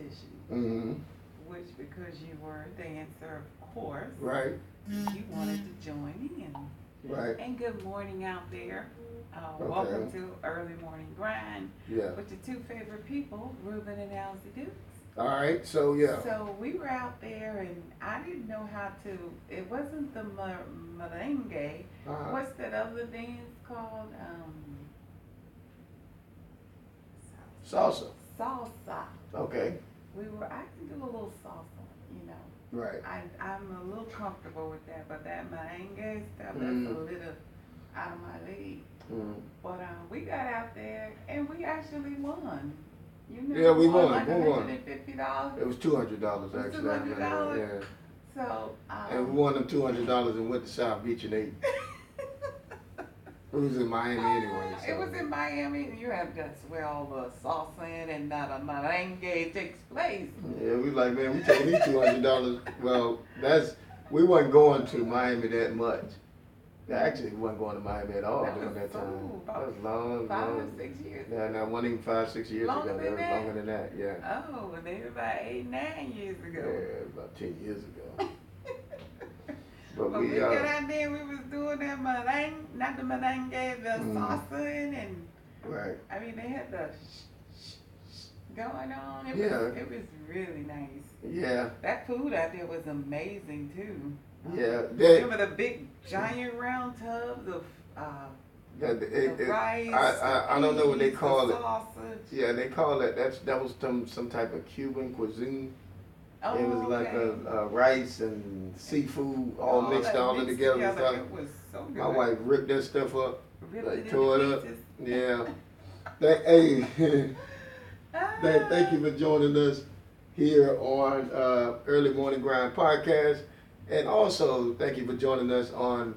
competition, which because you were a dancer, of course, right, you wanted to join in. right. And good morning out there. Okay. Welcome to Early Morning Grind Yeah. with your two favorite people, Ruben and Elsie Dukes. All right. So yeah. So we were out there, and I didn't know how to. It wasn't the merengue. What's that other dance called? Salsa. Salsa. Okay. I can do a little salsa, you know. Right. I'm a little comfortable with that, but that merengue stuff, that's a little out of my league. But we got out there and we actually won. You know, yeah, we won. Like we won. $150. It was $200 actually. $200. Yeah. So. And we won them $200 and went to South Beach and ate. It was in Miami anyway. So. It was in Miami, and you have that's where all the salsa and not a merengue takes place. Yeah, we like, man, we taking these $200. Well, we wasn't going to Miami that much. Actually, we wasn't going to Miami at all during that time. That was long. 5 or 6 years. Yeah, no, it wasn't even 5, 6 years Longer ago. Than That was that? longer than that. Yeah. Oh, maybe about 8, 9 years ago. Yeah, about 10 years ago. But we got out there, we was doing that merengue, not the merengue, the salsa and right. I mean they had the going on. It was really nice. Yeah. That food out there was amazing too. Yeah. Remember the big giant round tubs of rice. I don't know what they call it. Sausage. Yeah, they call it that was some type of Cuban cuisine. Oh, it was like a rice and seafood all mixed together. It was so good. My wife ripped that stuff up, tore it up. Yeah. Thank you for joining us here on Early Morning Grind Podcast. And also, thank you for joining us on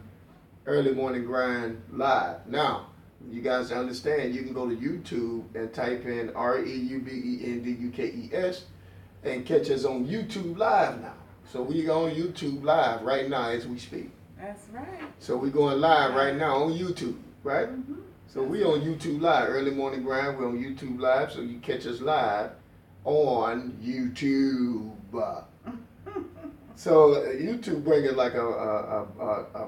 Early Morning Grind Live. Now, you guys understand, you can go to YouTube and type in REUBENDUKES and catch us on YouTube Live now. So we on YouTube Live right now as we speak. That's right. So we going live right now on YouTube, right? Mm-hmm. So we on YouTube Live, Early Morning Grind. We're on YouTube Live, so you catch us live on YouTube. So YouTube bringing like a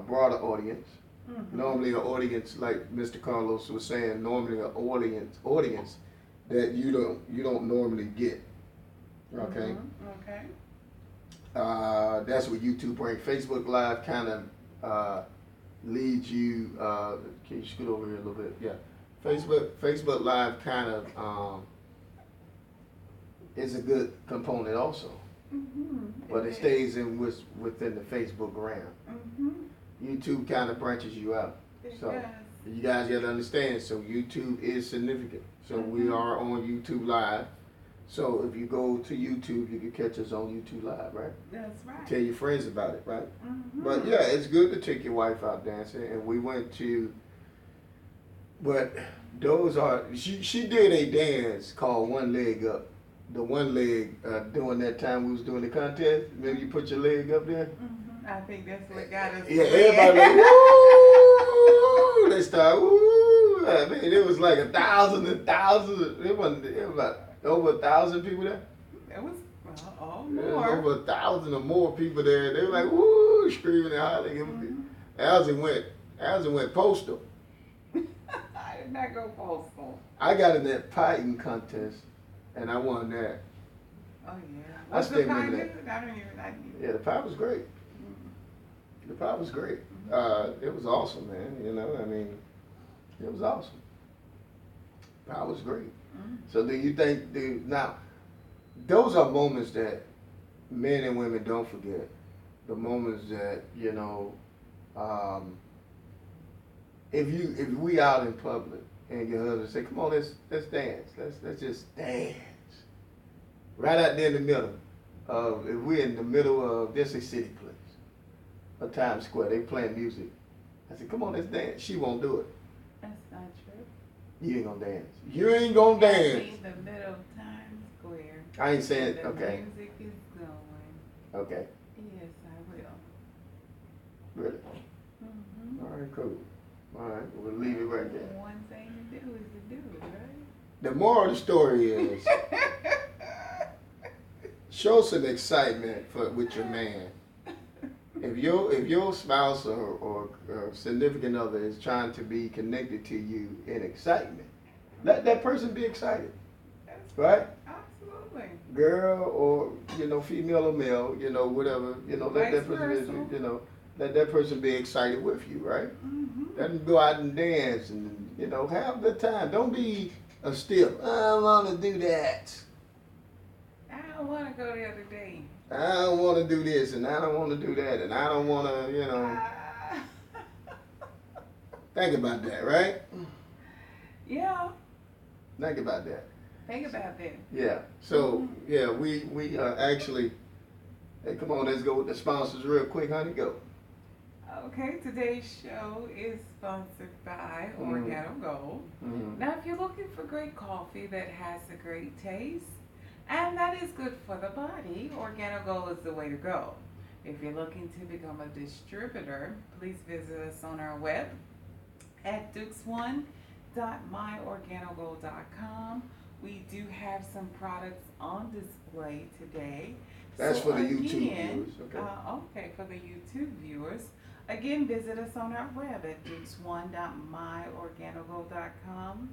broader audience. Mm-hmm. Normally an audience, like Mr. Carlos was saying, normally an audience that you don't normally get. Okay. Mm-hmm. Okay. That's what YouTube brings. Facebook Live kind of leads you. Can you scoot over here a little bit? Yeah. Facebook Live kind of is a good component also. Mm-hmm. But it stays within the Facebook realm. Mm-hmm. YouTube kind of branches you out. So you guys got to understand. So YouTube is significant. So we are on YouTube Live. So if you go to YouTube, you can catch us on YouTube Live, right? That's right. Tell your friends about it, right? Mm-hmm. But yeah, it's good to take your wife out dancing. And we went to, but those are, she did a dance called One Leg Up. The one leg, during that time we was doing the contest, maybe you put your leg up there. Mm-hmm. I think that's what got us. Yeah, everybody like, woo! They start, woo! I mean, it was like 1,000 and thousands. It was about over 1,000 people there. It was more. Yeah, over 1,000 or more people there. They were like, woo, screaming and hollering. Mm-hmm. Elsie went postal. I did not go postal. I got in that pie eating contest, and I won that. Oh yeah. What's the pie? Yeah, the pie was great. The pie was great. It was awesome, man. You know, I mean, it was awesome. Pie was great. So do you think, now, those are moments that men and women don't forget. The moments that, you know, if we out in public and your husband say, come on, let's dance. Let's just dance. Right out there in the middle of, if we're in the middle of, this a city place, a Times Square, they playing music. I said, come on, let's dance. She won't do it. That's not true. You ain't gonna dance. You ain't gonna dance. In the middle of Times Square. I ain't saying, the okay. Music is going. Okay. Yes, I will. Really? Mm-hmm. All right, cool. All right, we'll leave it right there. One thing to do is to do it, right? The moral of the story is, show some excitement with your man. If your spouse or significant other is trying to be connected to you in excitement, let that person be excited, right? Absolutely. Girl or female or male, whatever, let that person let that person be excited with you, right? Mm-hmm. Let them go out and dance and have a good time. Don't be a stiff. I don't want to do that. I don't want to go the other day. I don't want to do this and I don't want to do that and I don't want to, think about that, right? Yeah. Think about that. Think about that. Yeah. So, yeah, we actually, hey, come on, let's go with the sponsors real quick, honey, go. Okay, today's show is sponsored by Organo Gold. Mm-hmm. Now, if you're looking for great coffee that has a great taste and that is good for the body, Organo Gold is the way to go. If you're looking to become a distributor, please visit us on our web at dukes1.myorganogold.com. We do have some products on display today. That's for the YouTube again, viewers. Okay. Okay, for the YouTube viewers. Again, visit us on our web at dukes1.myorganogold.com.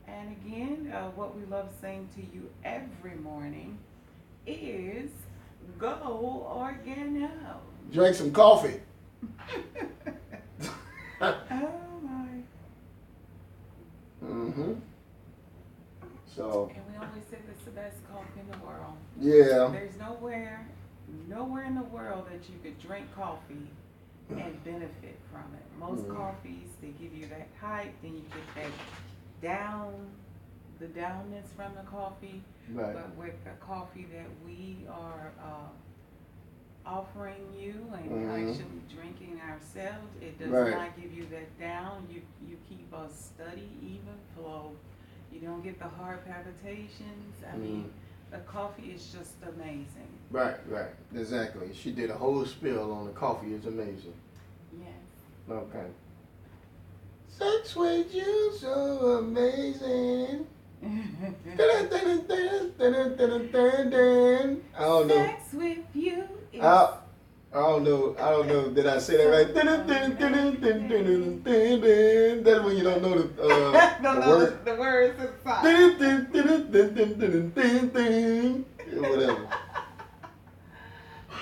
And again, what we love saying to you every morning is go Organo. Drink some coffee. Oh my. Mm-hmm. So. And we always say it's the best coffee in the world. Yeah. There's nowhere in the world that you could drink coffee and benefit from it. Most coffees, they give you that hype, then you get that the downness from the coffee. Right. But with the coffee that we are offering you and actually drinking ourselves, it does not give you that down. You keep a steady, even flow. You don't get the heart palpitations. I mean, the coffee is just amazing. Right, exactly. She did a whole spiel on the coffee. It's amazing. Yes. Okay. Sex with you so amazing. I don't know. Sex with you is... I don't know. Did I say that right? That's when you don't know the word. The words inside. Whatever.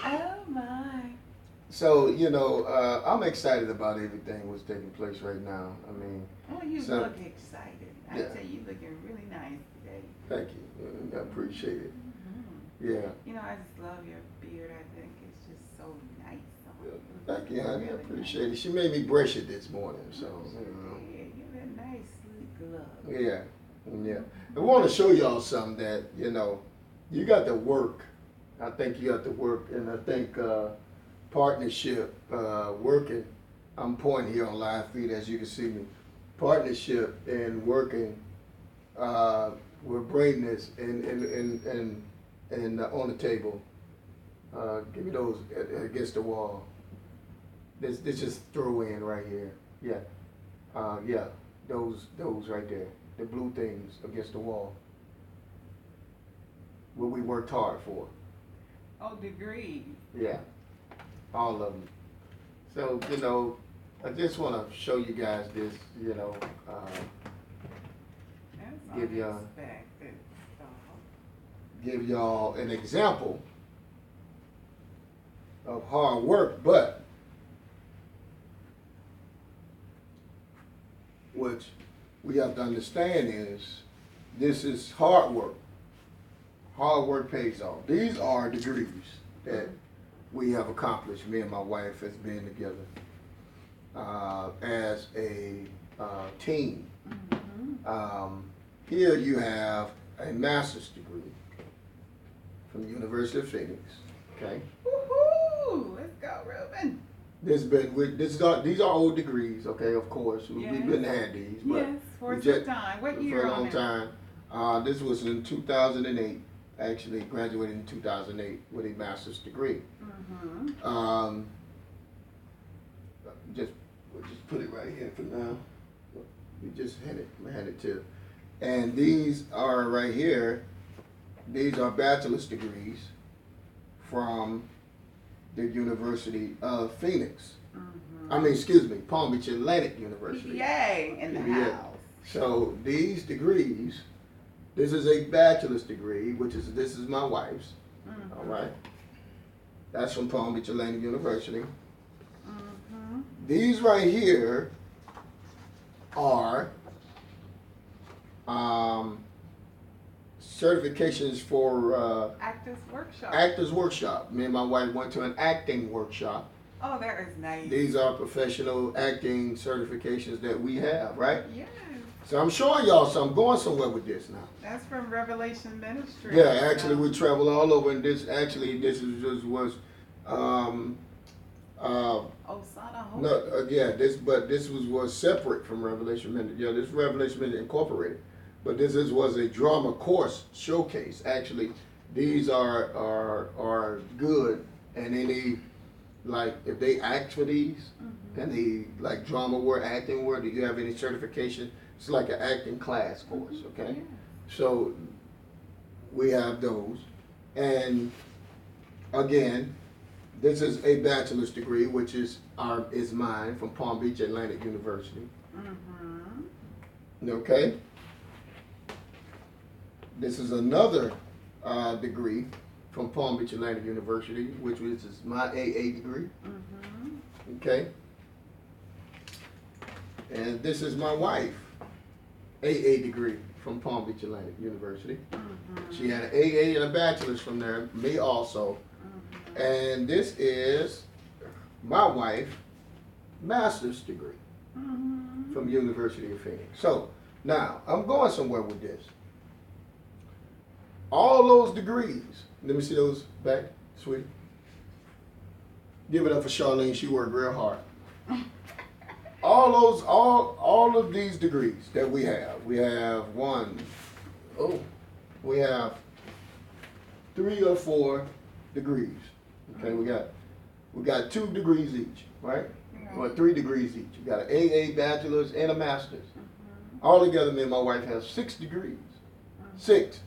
Oh my. So, I'm excited about everything that's taking place right now. I mean. Oh, you look excited. I tell you, looking really nice today. Thank you. I appreciate it. Mm-hmm. Yeah. I just love your beard. I think it's just so nice. Thank you, honey. I appreciate it. She made me brush it this morning, so. Yeah, you have a nice, sleek glove. Yeah. I want to show y'all something that, you got to work. I think you have to work, and I think partnership, working. I'm pointing here on live feed as you can see me. Partnership and working will bring this and on the table. Give me those against the wall. This just throw in right here. Yeah. Those right there. The blue things against the wall. What we worked hard for. Oh, degrees. Yeah. All of them. So, I just want to show you guys this, give y'all an example of hard work, but what we have to understand is this is hard work. Hard work pays off. These are degrees that we have accomplished, me and my wife, has been together as a team. Here you have a master's degree from the University of Phoenix. Okay. Woohoo! Let's go, Ruben. These are old degrees. Okay, of course we've been had these, but yes, for some time. What year? For a long time. This was in 2008. Actually graduated in 2008 with a master's degree. We'll just put it right here for now. We just hand it to. And these are right here. These are bachelor's degrees. from the University of Phoenix. Mm-hmm. I mean, excuse me, Palm Beach Atlantic University. Yay, in the house. So these degrees, this is a bachelor's degree, this is my wife's. Mm-hmm. All right. That's from Palm Beach Atlantic University. Mm-hmm. These right here are certifications for Actors Workshop. Me and my wife went to an acting workshop. Oh, that is nice. These are professional acting certifications that we have, right? Yes. So I'm showing y'all I'm going somewhere with this now. That's from Revelation Ministry. Yeah, actually we travel all over, and this was Osana. no, yeah, this was separate from Revelation Ministry. Yeah, this Revelation Ministry Incorporated, but was a drama course showcase. Actually, these are good, and they need, like, if they act for these, and they like drama work, acting work. Do you have any certification? It's like an acting class course, okay? Yeah. So we have those, and again, this is a bachelor's degree, which is mine from Palm Beach Atlantic University. Mm-hmm. Okay. This is another degree from Palm Beach Atlantic University, which is my AA degree. Mm-hmm. Okay. And this is my wife, AA degree from Palm Beach Atlantic University. Mm-hmm. She had an AA and a bachelor's from there, me also. Mm-hmm. And this is my wife, master's degree Mm-hmm. from University of Phoenix. So now I'm going somewhere with this. All those degrees, let me see those back, sweetie. Give it up for Charlene, she worked real hard. All of these degrees that we have we have 3 or 4 degrees. Okay, we got 2 degrees each, right? Or 3 degrees each. You got an AA, bachelor's, and a master's. Mm-hmm. All together, me and my wife have 6 degrees. 6.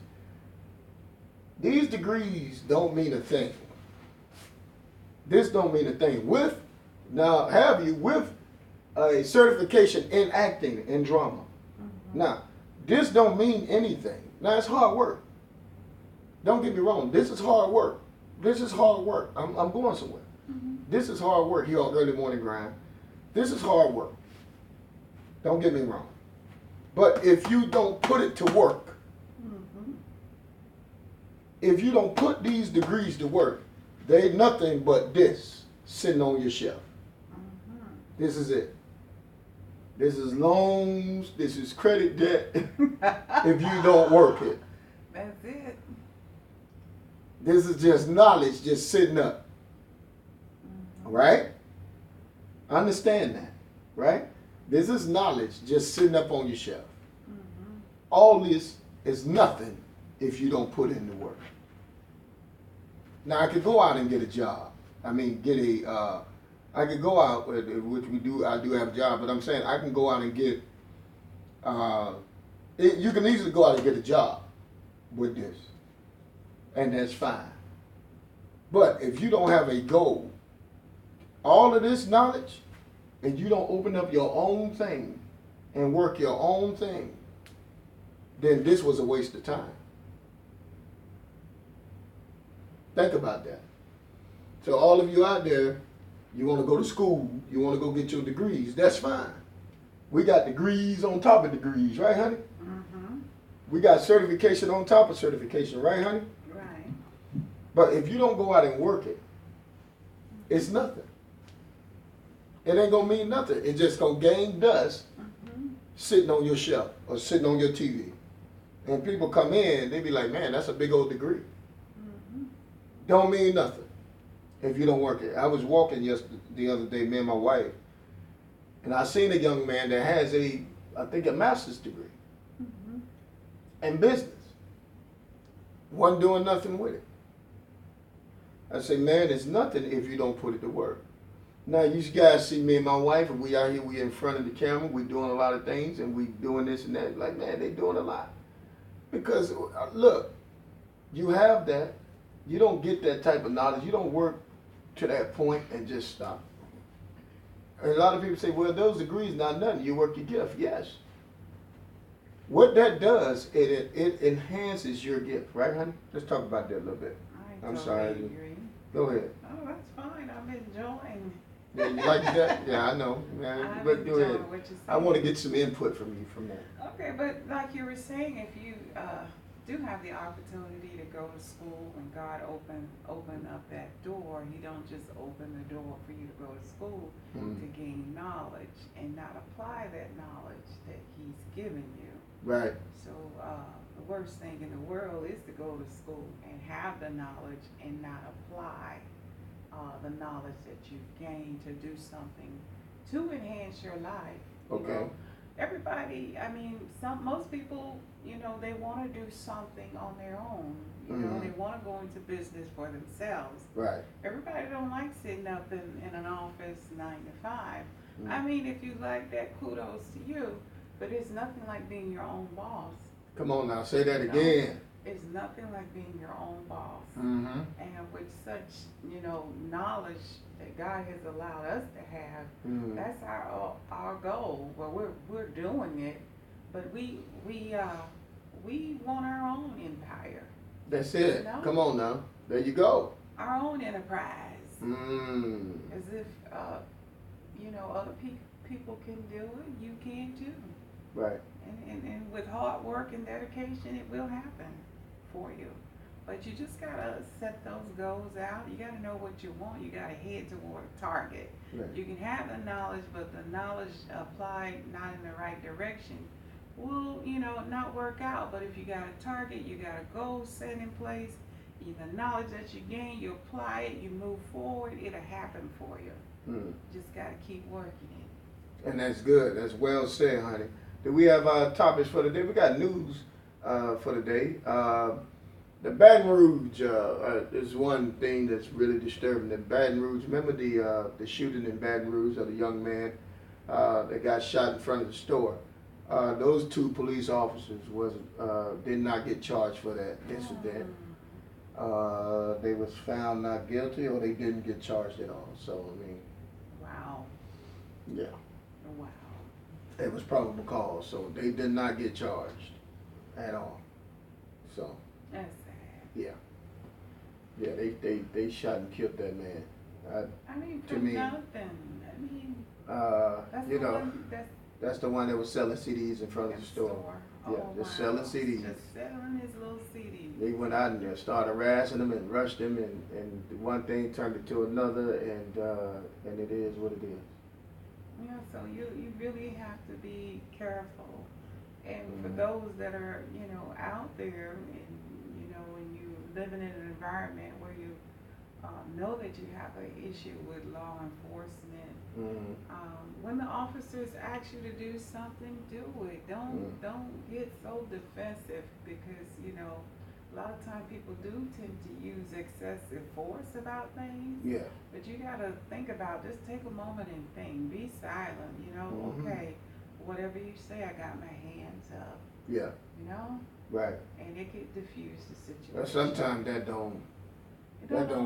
These degrees don't mean a thing. This don't mean a thing. With a certification in acting and drama. Mm-hmm. Now, this don't mean anything. Now, it's hard work. Don't get me wrong. This is hard work. This is hard work. I'm going somewhere. Mm-hmm. This is hard work here on Early Morning Grind. This is hard work. Don't get me wrong. But if you don't put it to work, Mm-hmm. if you don't put these degrees to work, they ain't nothing but this sitting on your shelf. Mm-hmm. This is it. This is loans. This is credit debt. If you don't work it. That's it. This is just knowledge just sitting up. Mm-hmm. Right? Understand that. Right? This is knowledge just sitting up on your shelf. Mm-hmm. All this is nothing if you don't put in the work. Now, I could go out and get a job. I mean, I could go out, which we do. I do have a job, but I'm saying I can go out and get. You can easily go out and get a job with this, and that's fine. But if you don't have a goal, all of this knowledge, and you don't open up your own thing and work your own thing, then this was a waste of time. Think about that. So all of you out there, you want to go to school, you want to go get your degrees, that's fine. We got degrees on top of degrees, right, honey? Mm-hmm. We got certification on top of certification, right, honey? Right. But if you don't go out and work it, it's nothing. It ain't going to mean nothing. It's just going to gain dust sitting on your shelf or sitting on your TV. And people come in, they be like, man, that's a big old degree. Mm-hmm. Don't mean nothing if you don't work it. I was walking the other day, me and my wife, and I seen a young man that has I think a master's degree in business. Wasn't doing nothing with it. I say, man, it's nothing if you don't put it to work. Now, you guys see me and my wife, and we out here, we in front of the camera, we doing a lot of things, and we doing this and that. Like, man, they doing a lot. Because, look, you have that. you don't get that type of knowledge. You don't work to that point and just stop. And a lot of people say, well, those degrees not nothing. You work your gift. Yes. What that does, it enhances your gift, right, honey? Let's talk about that a little bit. I'm sorry. Agree. Go ahead. Oh, that's fine. I'm enjoying. Yeah, you like that? Yeah, I know. Man, but go ahead. I want to get some input from you from that. Okay, but like you were saying, if you do have the opportunity to go to school and God open up that door, He don't just open the door for you to go to school to gain knowledge and not apply that knowledge that He's given you. Right. So the worst thing in the world is to go to school and have the knowledge and not apply the knowledge that you've gained to do something to enhance your life. Okay. You know, everybody, I mean, most people, you know, they want to do something on their own. You know, they want to go into business for themselves. Right. Everybody don't like sitting up in an office 9 to 5. I mean, if you like that, kudos to you. But it's nothing like being your own boss. Come on now, say that again. It's nothing like being your own boss. Mm-hmm. And with such, you know, knowledge that God has allowed us to have, that's our goal. Well, we're doing it, but we want our own empire. That's it. You know? Come on now. There you go. Our own enterprise. As if, you know, other people can do it, you can too. Right. And with hard work and dedication, it will happen for you. But you just gotta set those goals out. You gotta know what you want. You gotta head toward a target. Right. You can have the knowledge, but the knowledge applied not in the right direction will, you know, not work out. But if you got a target, you got a goal set in place, the knowledge that you gain, you apply it, you move forward, it'll happen for you. Just gotta keep working it. And that's good. That's well said, honey. Do we have topics for the day? We got news for the day. The Baton Rouge is one thing that's really disturbing. The Baton Rouge, remember the shooting in Baton Rouge of the young man that got shot in front of the store? Those 2 police officers did not get charged for that incident. They was found not guilty, or they didn't get charged at all. So I mean, Wow. yeah. Wow. It was probable cause, so they did not get charged at all. So That's sad. yeah, they shot and killed that man. I mean, To for me, nothing. I mean, that's you the know, one, that's the one that was selling CDs in front of the store. Yeah, Oh, just wow. selling CDs. Just selling his little CDs. They went out and started harassing him and rushed him, and one thing turned into another, and it is what it is. Yeah, so you really have to be careful. And for those that are, you know, out there, and, you know, when you living in an environment where you know that you have an issue with law enforcement, when the officers ask you to do something, do it. Don't get so defensive, because, you know, a lot of times people do tend to use excessive force about things. Yeah. But you gotta think about, just take a moment and think. Be silent, you know, okay, whatever you say, I got my hands up. Yeah. You know? Right. And it could diffuse the situation. But sometimes that don't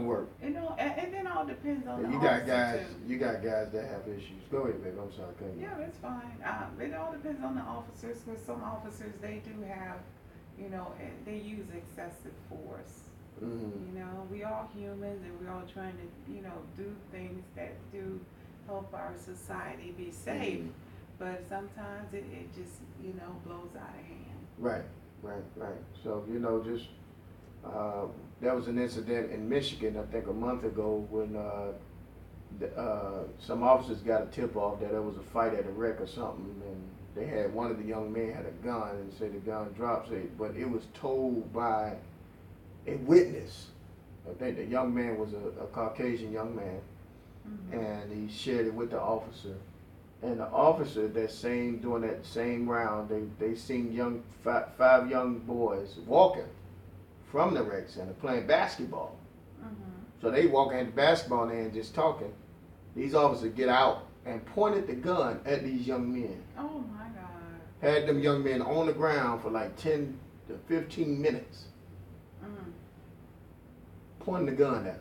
work. It don't, and then all depends on the You got officer guys. too. You got guys that have issues. Go ahead, babe. I'm sorry. Yeah, that's fine. It all depends on the officers, because some officers, they do have, you know, they use excessive force. You know, we all humans, and we're all trying to, you know, do things that do help our society be safe. But sometimes it just, you know, blows out of hand. Right. So, you know, just there was an incident in Michigan, I think a month ago, when some officers got a tip off that there was a fight at a wreck or something, and they had, one of the young men had a gun, and said the gun dropped, but it was told by a witness. I think the young man was a Caucasian young man, and he shared it with the officer. And the officer during that same round, they seen five young boys walking from the rec center playing basketball. So they walking at the basketball and just talking. These officers get out and pointed the gun at these young men. Oh my God. Had them young men on the ground for like 10 to 15 minutes. pointing the gun at them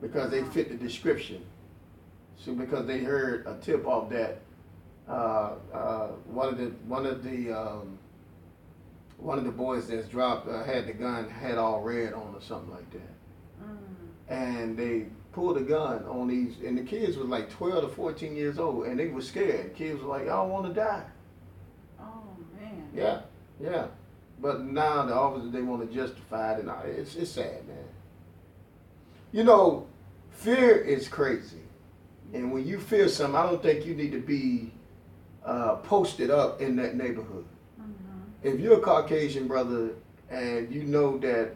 because they fit the description. So because they heard a tip off that one of the boys that's dropped had the gun had all red on or something like that, and they pulled the gun on these, and the kids was like 12 to 14 years old, and they were scared. Kids were like, "I don't want to die." Oh man. Yeah, yeah. But now the officers, they want to justify it, and it's sad, man. You know, fear is crazy, and when you fear something, I don't think you need to be posted up in that neighborhood. If you're a Caucasian brother and you know that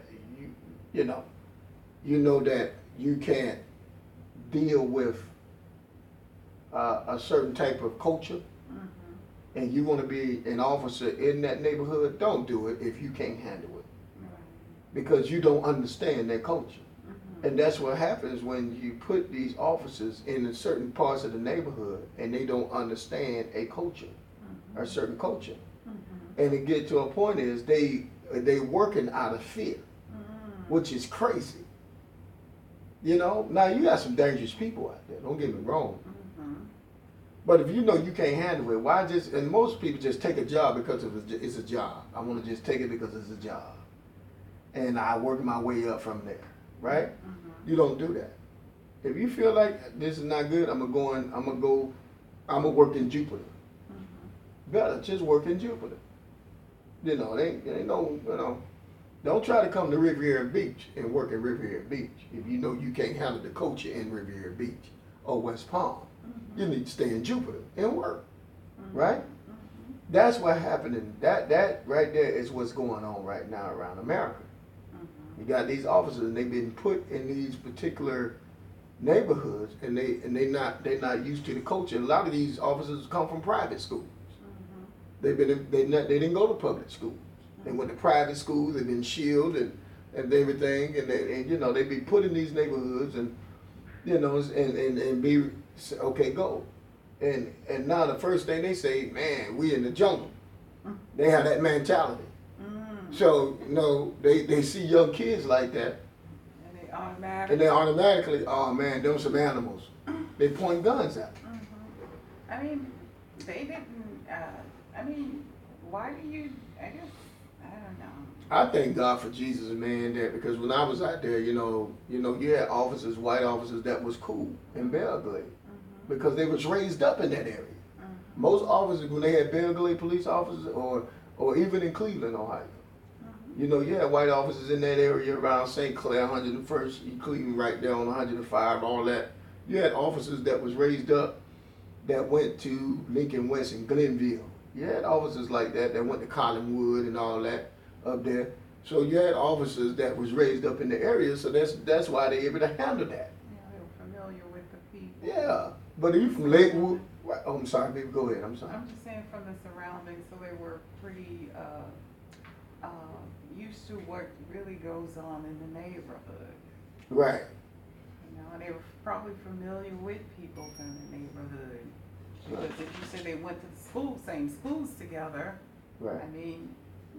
you know that you can't deal with a certain type of culture, and you want to be an officer in that neighborhood, don't do it if you can't handle it, because you don't understand their culture. And that's what happens when you put these officers in certain parts of the neighborhood and they don't understand a culture, a certain culture. And it get to a point is they working out of fear, which is crazy. You know, now you got some dangerous people out there, don't get me wrong. But if you know you can't handle it, why just, and most people just take a job because it's a job. I want to just take it because it's a job. And I work my way up from there, right? You don't do that. If you feel like this is not good, I'm gonna work in Jupiter. Better just work in Jupiter. You know, they ain't no, don't try to come to Riviera Beach and work in Riviera Beach if you know you can't handle the culture in Riviera Beach or West Palm. You need to stay in Jupiter and work, right? That's what happening. That right there is what's going on right now around America. You got these officers, and they've been put in these particular neighborhoods, and they're not used to the culture. A lot of these officers come from private schools. They didn't go to public schools. They went to private schools. They've been shielded and everything, and they be put in these neighborhoods, and and be okay, go. And now the first thing they say, man, we in the jungle. They have that mentality. So they see young kids like that, and they automatically, oh man, them some animals. They point guns at them. I mean, they didn't. Why do you? I guess I don't know. I thank God for Jesus, man, that because when I was out there, you had officers, white officers that was cool in Belgrade, because they was raised up in that area. Most officers, when they had Belgrade police officers, or even in Cleveland, Ohio, you had white officers in that area around St. Clair, 101st, Cleveland, right there on 105, all that. You had officers that was raised up that went to Lincoln West and Glenville. You had officers like that went to Collinwood and all that up there. So you had officers that was raised up in the area, so that's why they able to handle that. Yeah, they were familiar with the people. Yeah, but if you from Lakewood, oh, I'm sorry, baby, go ahead. I'm sorry. I'm just saying from the surroundings, so they were pretty used to what really goes on in the neighborhood. Right. And they were probably familiar with people from the neighborhood. Because if you say they went to the same schools together, right. I mean,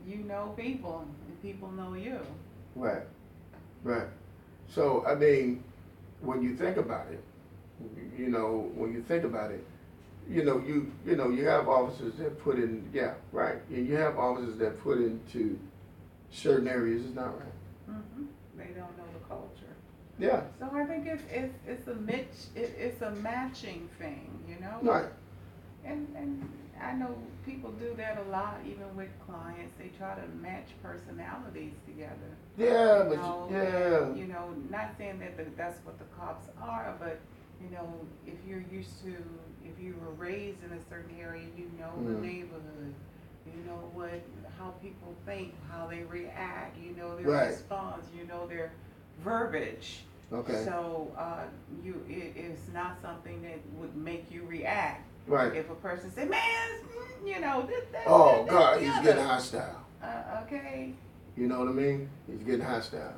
you know people, and people know you. Right. Right. So, I mean, when you think about it, you have officers that put in, yeah, right. And you have officers that put into certain areas is not right. They don't know the culture. Yeah. So I think it's a matching thing, Right. And I know people do that a lot, even with clients. They try to match personalities together. Yeah, not saying that that's what the cops are, but if if you were raised in a certain area, the neighborhood, how people think, how they react, their response, their verbiage. Okay. So it is not something that would make you react. Right. If a person say, man, this, oh God, he's getting hostile. Okay. You know what I mean? He's getting hostile.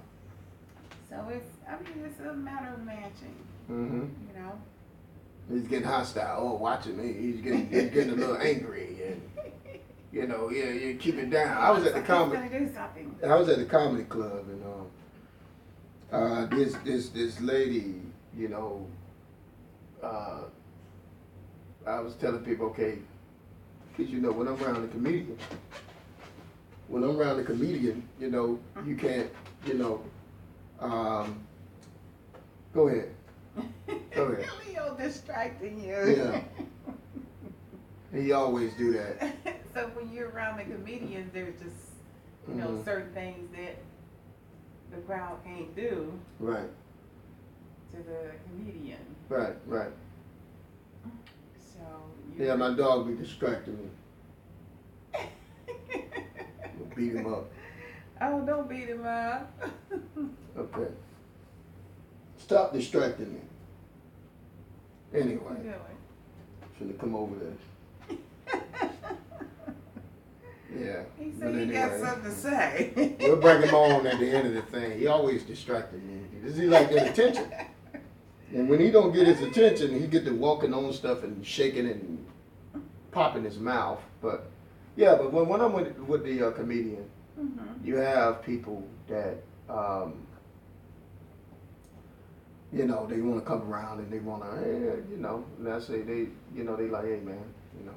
So it's a matter of matching. He's getting hostile. Oh, watching me. He's getting a little angry, and you keep it down. I was at the comedy club, and This lady, you know, uh, I was telling people, okay, because you know when I'm around a comedian, you know, you can't, you know, go ahead. Go ahead. Leo distracting you. Yeah. He always do that. So when you're around the comedians, there's just, you know, certain things that the crowd can't do Right. to the comedian. Right. So Yeah, my dog be distracting me. We'll beat him up. Oh, don't beat him up. Okay. Stop distracting me. Anyway, What you should have come over there. Yeah. He But said he got something to say. We'll bring him on at the end of the thing. He always distracted me. Does he like that attention? And when he don't get his attention, he get to walking on stuff and shaking and popping his mouth. But yeah, but when I'm with the comedian, you have people that you know, they want to come around and they want to, hey, you know, and I say they, you know, they like, hey man, you know.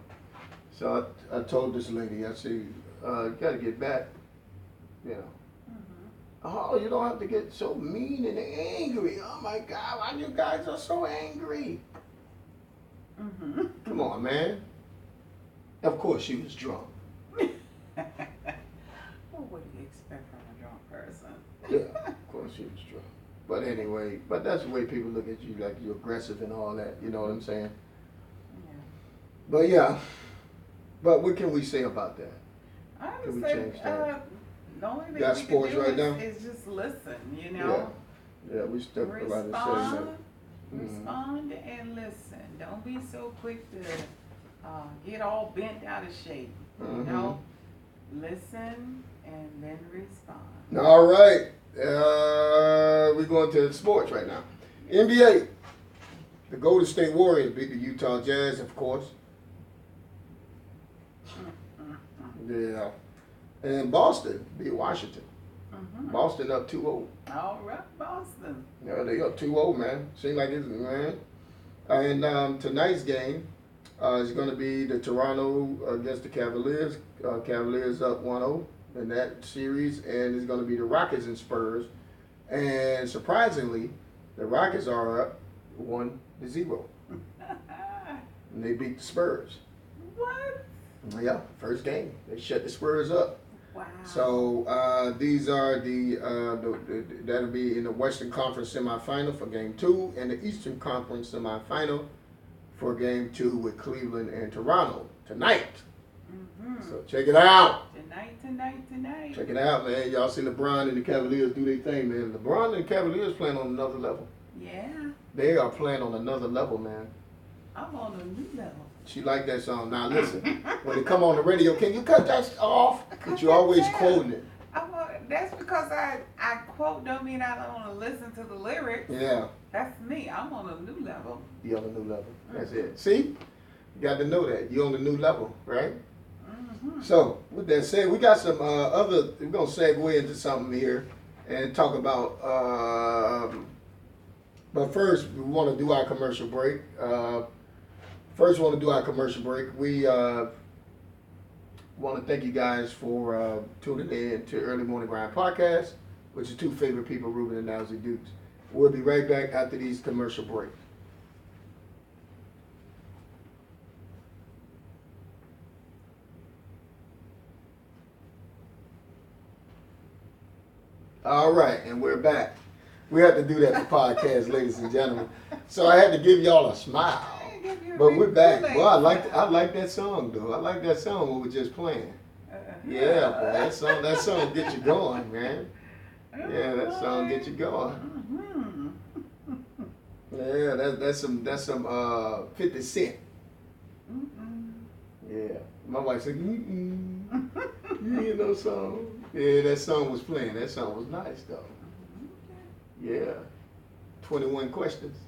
So I told this lady, I said, you got to get back, you know. Oh, you don't have to get so mean and angry. Oh my God, why you guys are so angry? Come on, man. Of course she was drunk. Well, what do you expect from a drunk person? Yeah, of course she was drunk. But anyway, but that's the way people look at you, like you're aggressive and all that, you know what I'm saying? Yeah. But yeah, but what can we say about that? I Can we would say, change that? the only thing Got we sports can do right now? is just listen, you know? Yeah, we stuck around the same minute. Respond and listen. Don't be so quick to get all bent out of shape, you know? Listen and then respond. All right, we're going to sports right now. NBA, the Golden State Warriors beat the Utah Jazz, of course. Yeah. And Boston beat Washington. Boston up 2-0. All right, Boston. Yeah, they up 2-0, man. Seems like it's, man. And tonight's game is going to be the Toronto against the Cavaliers. Cavaliers up 1-0 in that series. And it's going to be the Rockets and Spurs. And surprisingly, the Rockets are up 1-0. And they beat the Spurs. What? Yeah, first game. They shut the Spurs up. Wow. So these are that'll be in the Western Conference semifinal for Game 2 and the Eastern Conference semifinal for Game 2 with Cleveland and Toronto tonight. So check it out. Tonight. Check it out, man. Y'all see LeBron and the Cavaliers do their thing, man. LeBron and the Cavaliers playing on another level. Yeah. They are playing on another level, man. I'm on a new level. She like that song. Now listen, when it come on the radio, can you cut that off? But you always quoting it. That's because I quote don't mean I don't want to listen to the lyrics. Yeah. That's me. I'm on a new level. You on a new level. That's it. See? You got to know that. You on the new level, right? So, with that said, we got some we're going to segue into something here and talk about, but first, we want to do our commercial break. We want to thank you guys for tuning in to Early Morning Grind Podcast, which is two favorite people, Ruben and Nowsy Dukes. We'll be right back after these commercial breaks. All right, and we're back. We have to do that for podcast, ladies and gentlemen. So I had to give y'all a smile. But we're back. Well, I like that song though. I like that song we were just playing. Yeah, boy, that song get you going, man. Yeah, that song get you going. Yeah, that's some 50 Cent. Yeah, my wife said, you hear no song? Yeah, that song was playing. That song was nice though. Yeah, 21 Questions.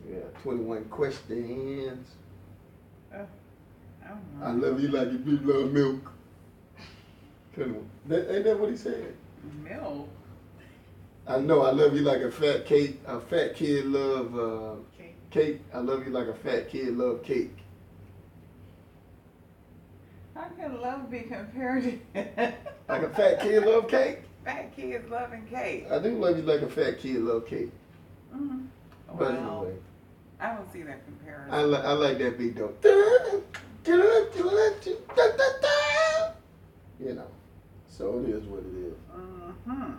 Yeah, 21 Questions. I love you like you love milk. 21. Ain't that what he said? Milk? I know I love you like a fat cake. A fat kid love cake. I love you like a fat kid love cake. How can love be compared to Like a fat kid love cake? fat kids loving cake? I do love you like a fat kid love cake. Mm-hmm. But Well, anyway, I don't see that comparison. I like that beat though. You know, so it is what it is. Mm-hmm.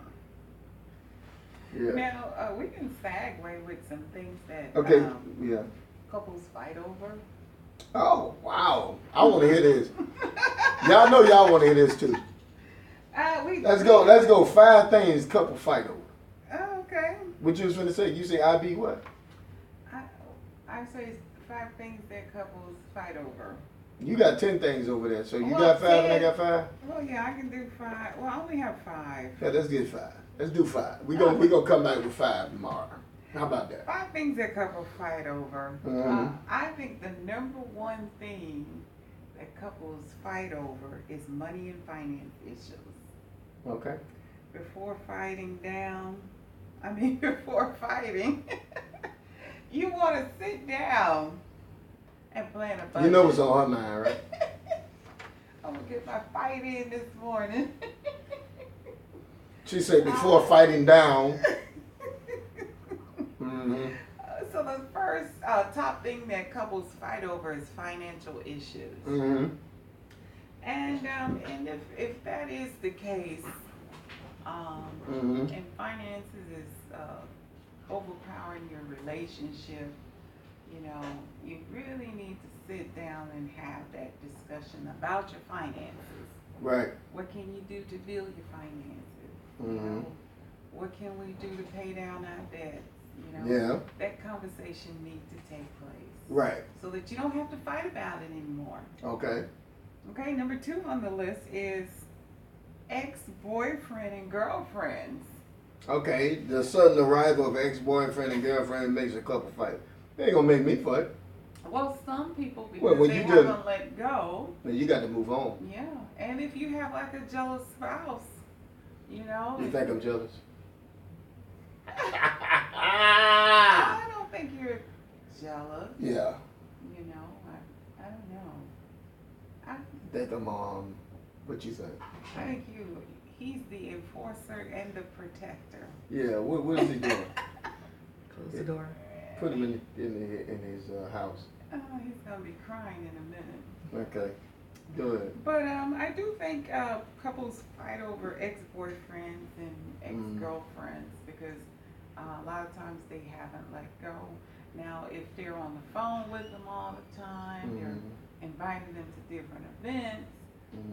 Yeah. Now, we can segue with some things that Okay. Yeah. couples fight over. Oh wow! I want to hear this. Y'all know y'all want to hear this too. Let's go. Let's go. 5 things couple fight over. Oh, okay. What you was finna say? You say I be what? I say 5 things that couples fight over. You got 10 things over there, so you Well, got 5 and I 10. got 5. Well, yeah, I can do 5. Well, I only have 5. Yeah, let's get 5. Let's do 5. We gonna come back with 5 tomorrow. How about that? 5 things that couples fight over. Mhm. I think the number one thing that couples fight over is money and finance issues. Okay. Before fighting, you want to sit down and plan a budget. You know what's on her mind, right? I'm going to get my fight in this morning. She said before fighting down. Mm-hmm. So the first top thing that couples fight over is financial issues. Mm-hmm. And if that is the case, Mm-hmm. and finances is overpowering your relationship, you really need to sit down and have that discussion about your finances. Right. What can you do to build your finances? Mm-hmm. What can we do to pay down our debts? Yeah. That conversation needs to take place. Right. So that you don't have to fight about it anymore. Okay. Okay, number 2 on the list is ex-boyfriend and girlfriends. Okay. The sudden arrival of ex-boyfriend and girlfriend makes a couple fight. They ain't gonna make me fight. Well, some people, because Well, when they you haven't let go. Then you got to move on. Yeah, and if you have like a jealous spouse, You think I'm jealous? I don't think you're jealous. Yeah. I don't know. Think I'm what you think? I think he's the enforcer and the protector. Yeah. What is he doing? Close the door. Put him in his house. Oh, he's gonna be crying in a minute. Okay. Good. But I do think couples fight over ex-boyfriends and ex-girlfriends because a lot of times they haven't let go. Now, if they're on the phone with them all the time, they're inviting them to different events,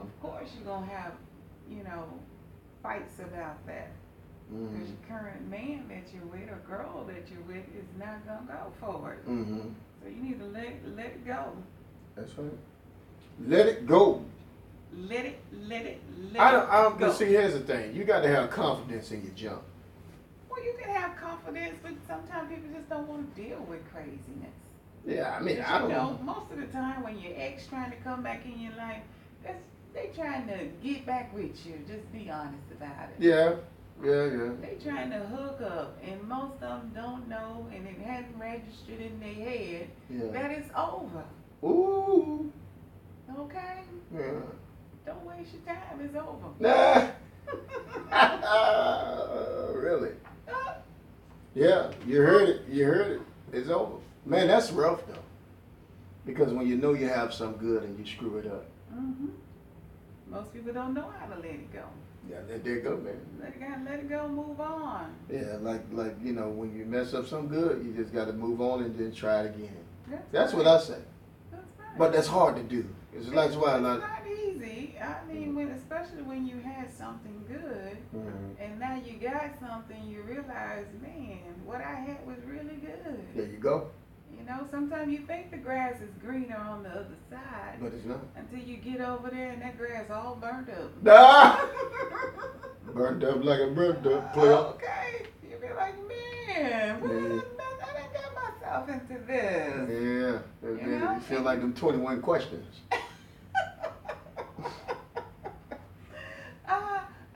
of course you're going to have, fights about that. Because your current man that you're with or girl that you're with is not going to go forward. So you need to let it go. That's right. Let it go. Let it I don't go. but see, here's the thing. You got to have confidence in your jump. Well, you can have confidence, but sometimes people just don't want to deal with craziness. Yeah, I mean, But I don't know. most of the time when your ex trying to come back in your life, they trying to get back with you. Just be honest about it. Yeah. They trying to hook up, and most of them don't know, and it hasn't registered in their head that it's over. Ooh. Okay? Yeah. Don't waste your time. It's over. Nah. Really? Yeah, you heard it. It's over. Man, that's rough though. Because when you know you have some good and you screw it up. Most people don't know how to let it go. Yeah, there you go, man. Let it go, move on. Yeah, like when you mess up some good, you just got to move on and then try it again. That's right. what I say. That's right. But that's hard to do. It's why It's not easy. I mean, especially when you had something good, and now you got something, you realize, man, what I had was really good. There you go. Sometimes you think the grass is greener on the other side. But it's not. Until you get over there and that grass all burnt up. Ah! Burnt up like a burnt up player. Okay. You be like, man, I done got myself into this. Yeah. You know? You feel like them 21 questions.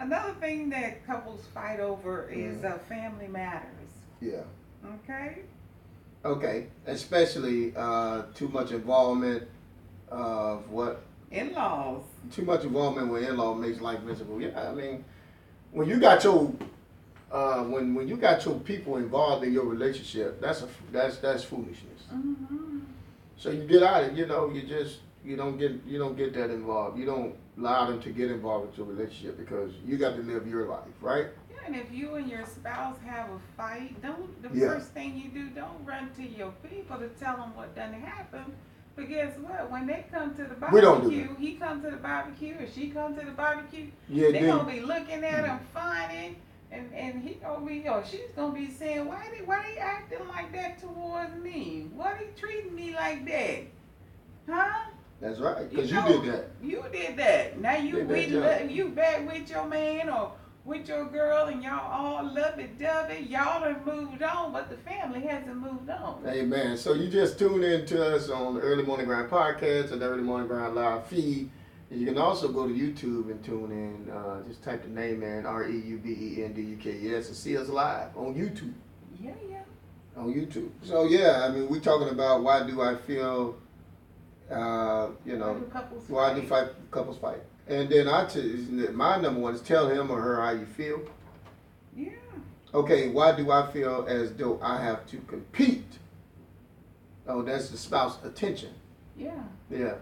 Another thing that couples fight over is family matters. Yeah. Okay? Okay. Especially too much involvement of what? In-laws. Too much involvement with in-law makes life miserable. Yeah, I mean, when you got your when you got your people involved in your relationship, that's foolishness. Mm-hmm. So you get out of it. You don't get that involved. You don't allow them to get involved with your relationship because you got to live your life, right? Yeah, and if you and your spouse have a fight, the Yeah. first thing you do, don't run to your people to tell them what done happened. But guess what? When they come to the We don't do barbecue, he comes to the barbecue, or she comes to the barbecue, Yeah, they then gonna be looking at him funny, and he gonna be, or she's gonna be saying, why they acting like that towards me? Why they treating me like that? Huh? that's right, because you know, did that. You did that. Now you back with your man or with your girl, and y'all all lovey-dovey. Y'all done moved on, but the family hasn't moved on. Amen. So you just tune in to us on the Early Morning Grind podcast and the Early Morning Grind live feed. And you can also go to YouTube and tune in. Just type the name in REUBENDUKES and see us live on YouTube. Yeah. On YouTube. So yeah, I mean, we're talking about why do I feel, why do couples fight? And then my number one is tell him or her how you feel. Yeah. Okay, why do I feel as though I have to compete? Oh, that's the spouse attention. Yeah. Yeah.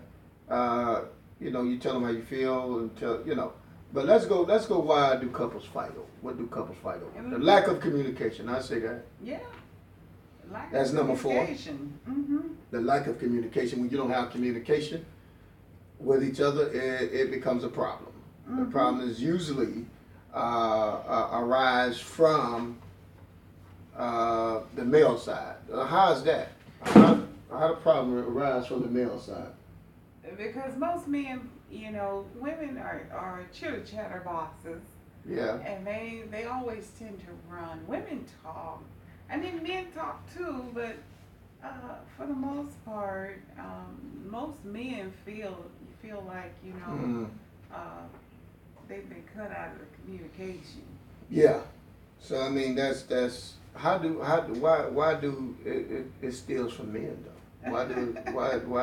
You tell them how you feel and But let's go why do couples fight over? What do couples fight over? The lack of communication. I say that. Yeah. That's number 4. Mm-hmm. The lack of communication. When you don't have communication with each other, it becomes a problem. Mm-hmm. The problem is usually arise from the male side. How is that? How the problem arise from the male side? Because most men, women are chitter-chatter boxes. Yeah. And they always tend to run. Women talk. I mean, men talk too, but for the most part, most men feel like they've been cut out of the communication. Yeah. So I mean, that's why do it steals from men though? Why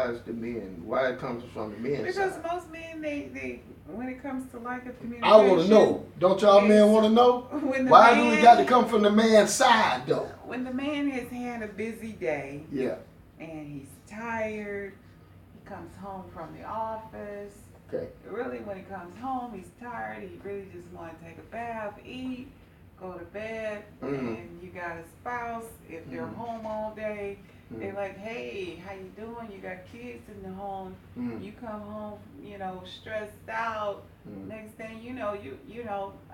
is the men? Why it comes from the men? Because side? most men they when it comes to lack of communication. I want to know. Don't y'all men want to know? Why do it got to come from the man's side though? When the man has had a busy day. Yeah. And he's tired. He comes home from the office. Okay. Really, when he comes home, he's tired. He really just wants to take a bath, eat, go to bed. Mm-hmm. And you got a spouse. If they're home all day, they're like, hey, how you doing? You got kids in the home. You come home, stressed out. Next thing you know,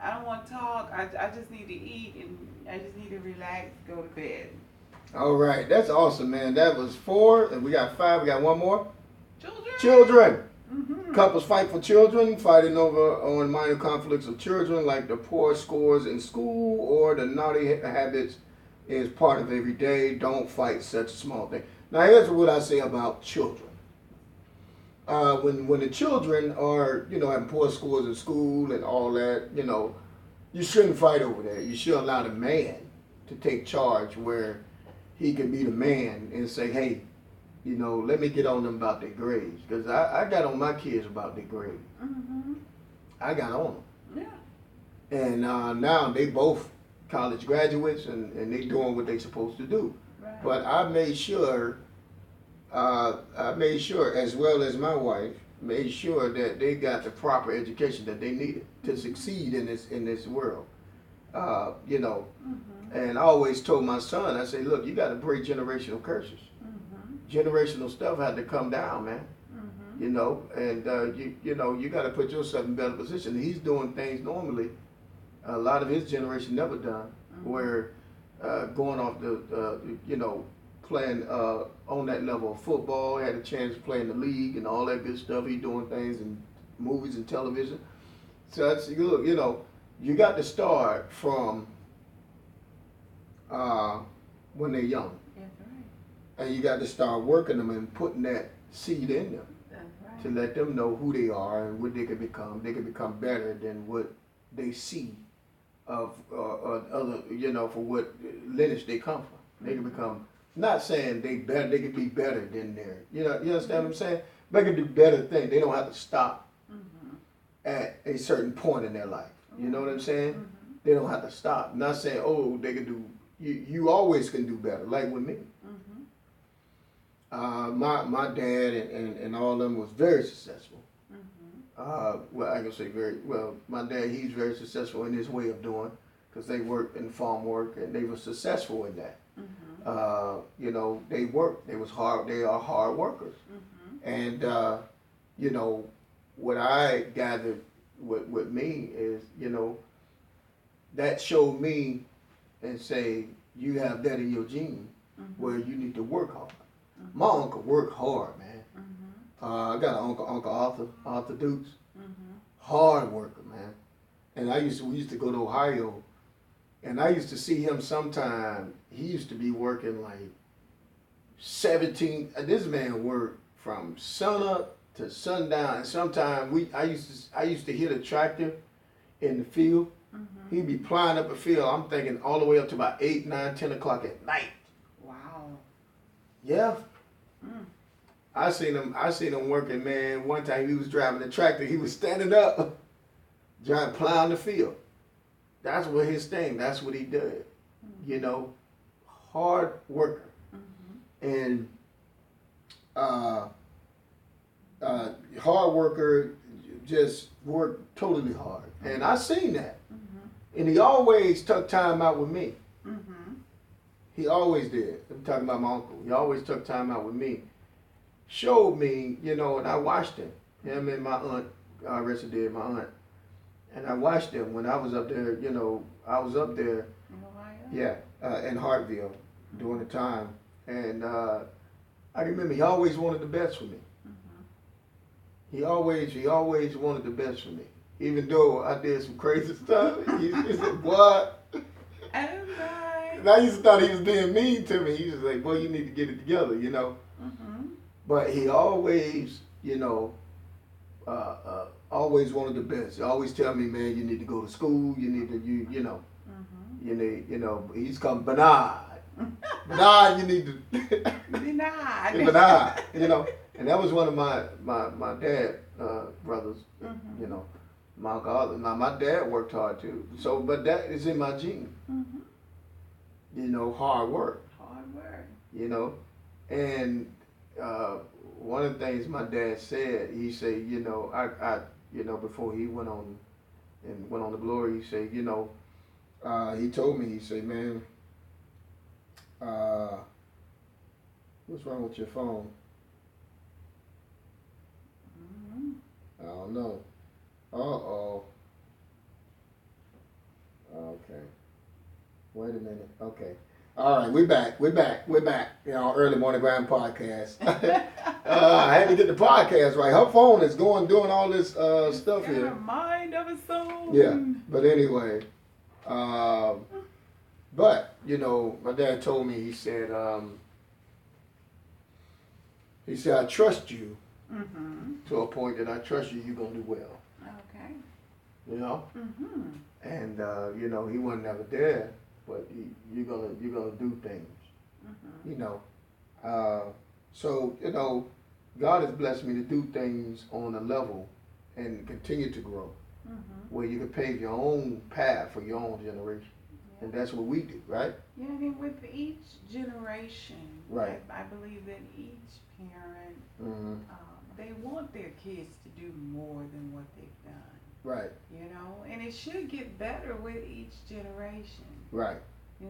I don't want to talk. I just need to eat and I just need to relax, go to bed. All right, that's awesome, man. That was 4, and we got 5. We got one more. Children. Mm-hmm. Couples fight for children, fighting on minor conflicts of children like the poor scores in school or the naughty habits is part of every day. Don't fight such a small thing. Now, here's what I say about children. When the children are, having poor scores in school and all that, you shouldn't fight over that. You should allow the man to take charge where he can be the man and say, hey, let me get on them about their grades. Because I got on my kids about their grades. Mm-hmm. I got on them. Yeah. And now they both college graduates and they doing what they supposed to do. Right. But I made sure, as well as my wife, made sure that they got the proper education that they needed to succeed in this world. And I always told my son, I say, look, you got to break generational curses. Generational stuff had to come down, man. And you got to put yourself in better position. He's doing things normally a lot of his generation never done, where going off playing on that level of football, had a chance to play in the league and all that good stuff. He doing things in movies and television. So that's, look, you got to start from when they're young. That's right. And you got to start working them and putting that seed in them. That's right. To let them know who they are and what they can become. They can become better than what they see of other, for what lineage they come from. They can become, not saying they better, they can be better than their, you understand what I'm saying? They can do better things. They don't have to stop at a certain point in their life. You know what I'm saying? They don't have to stop. Not saying, oh, they can do, you always can do better, like with me. My dad and all of them was very successful. Well, I can say my dad, he's very successful in his way of doing, because they worked in farm work and they were successful in that. They worked, they are hard workers. And, what I gathered with me is, that showed me and say, you have that in your gene where you need to work hard. My uncle worked hard, man. I got an Uncle Arthur Dukes. Hard worker, man. And we used to go to Ohio, and I used to see him sometime. He used to be working like 17. This man worked from sun up to sundown. And sometime I used to hit a tractor in the field. He'd be plowing up a field. I'm thinking all the way up to about 8, 9, 10 o'clock at night. Wow. Yeah. I seen him working, man. One time he was driving the tractor, he was standing up, plowing the field. That's what his thing, that's what he did. Hard worker. And hard worker, just worked totally hard. And I seen that. And he always took time out with me. He always did. I'm talking about my uncle. He always took time out with me. Showed me, and I watched him. Him and my aunt, rest of my aunt. And I watched him when I was up there, I was up there. In Ohio? Yeah, in Hartville during the time. And I remember he always wanted the best for me. He always wanted the best for me. Even though I did some crazy stuff, he said, what? And I used to thought he was being mean to me. He was like, boy, you need to get it together, But he always, always wanted the best. He always tell me, man, you need to go to school. You need to, you need, he's come Bernard. Bernard, you need to. Bernard, And that was one of my dad brothers, my uncle. Now my dad worked hard too. So, but that is in my gene. Hard work. Hard work. And one of the things my dad said, he said, I before he went on the glory, he said, he told me, he said, man, what's wrong with your phone? I don't know. Uh-oh. Okay. Wait a minute. Okay. All right, we're back. Early Morning Grind podcast. I had to get the podcast right. Her phone is doing all this stuff here. Got a mind of its own. Yeah, but anyway, but my dad told me. He said, I trust you to a point that I trust you. You're gonna do well. Okay. And he wasn't never there. But you're gonna do things, So God has blessed me to do things on a level and continue to grow, where you can pave your own path for your own generation, and that's what we do, right? Yeah, and with each generation, right? I believe that each parent, they want their kids to do more than what they've done. Right. And it should get better with each generation. Right. It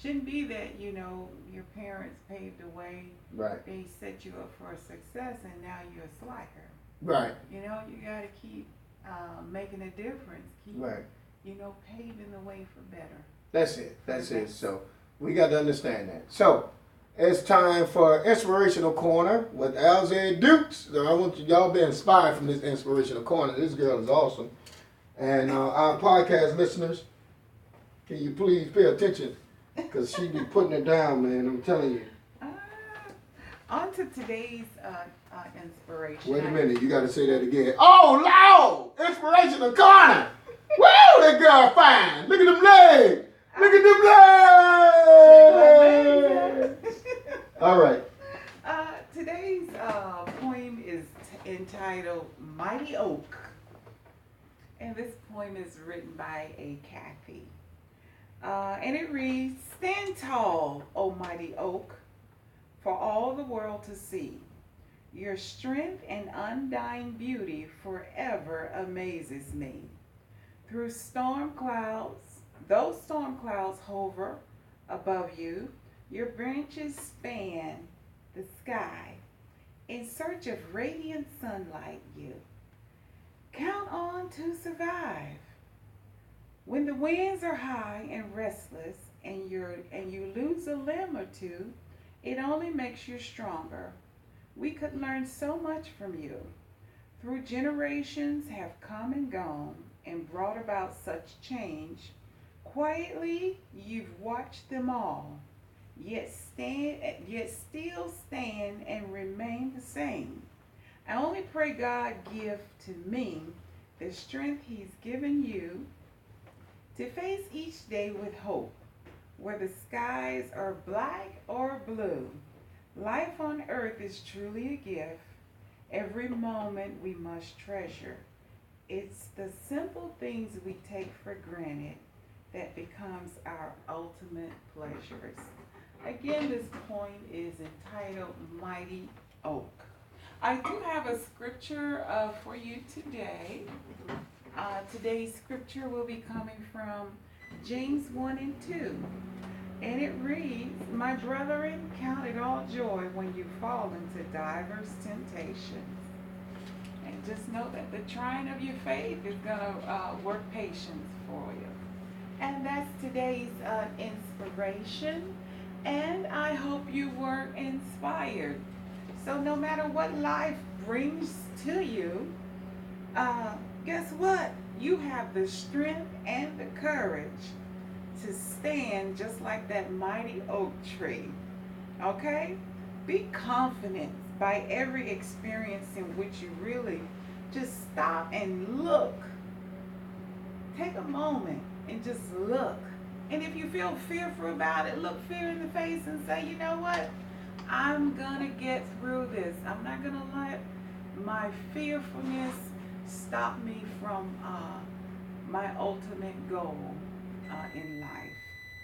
shouldn't be that, your parents paved the way. Right. They set you up for success and now you're a slacker. Right. You got to keep making a difference. Keep, right. Paving the way for better. That's it. So we got to understand that. So it's time for Inspirational Corner with Alzay Dukes. So I want y'all to be inspired from this Inspirational Corner. This girl is awesome. And our podcast listeners, can you please pay attention? Because she be putting it down, man. I'm telling you. On to today's inspiration. Wait a minute. You got to say that again. Oh, loud! Inspirational Corner! that girl fine. Look at them legs. Look at them legs. All right. Today's poem is entitled Mighty Oak. And this poem is written by a Kathy. And it reads, Stand tall, O mighty oak, for all the world to see. Your strength and undying beauty forever amazes me. Through storm clouds, those storm clouds hover above you, your branches span the sky. In search of radiant sunlight, you count on to survive. When the winds are high and restless and you lose a limb or two, it only makes you stronger. We could learn so much from you. Through generations have come and gone and brought about such change. Quietly you've watched them all, yet still stand and remain the same. I only pray God give to me the strength He's given you to face each day with hope, whether skies are black or blue. Life on earth is truly a gift. Every moment we must treasure. It's the simple things we take for granted that becomes our ultimate pleasures. Again, this poem is entitled Mighty Oak. I do have a scripture for you today. Today's scripture will be coming from James 1 and 2. And it reads, My brethren, count it all joy when you fall into diverse temptations. And just know that the trying of your faith is going to work patience for you. And that's today's inspiration. And I hope you were inspired. So no matter what life brings to you, guess what? You have the strength and the courage to stand just like that mighty oak tree. Okay? Be confident by every experience in which you really just stop and look. Take a moment and just look. And if you feel fearful about it, look fear in the face and say, you know what? I'm gonna get through this. I'm not gonna let my fearfulness stop me from my ultimate goal in life.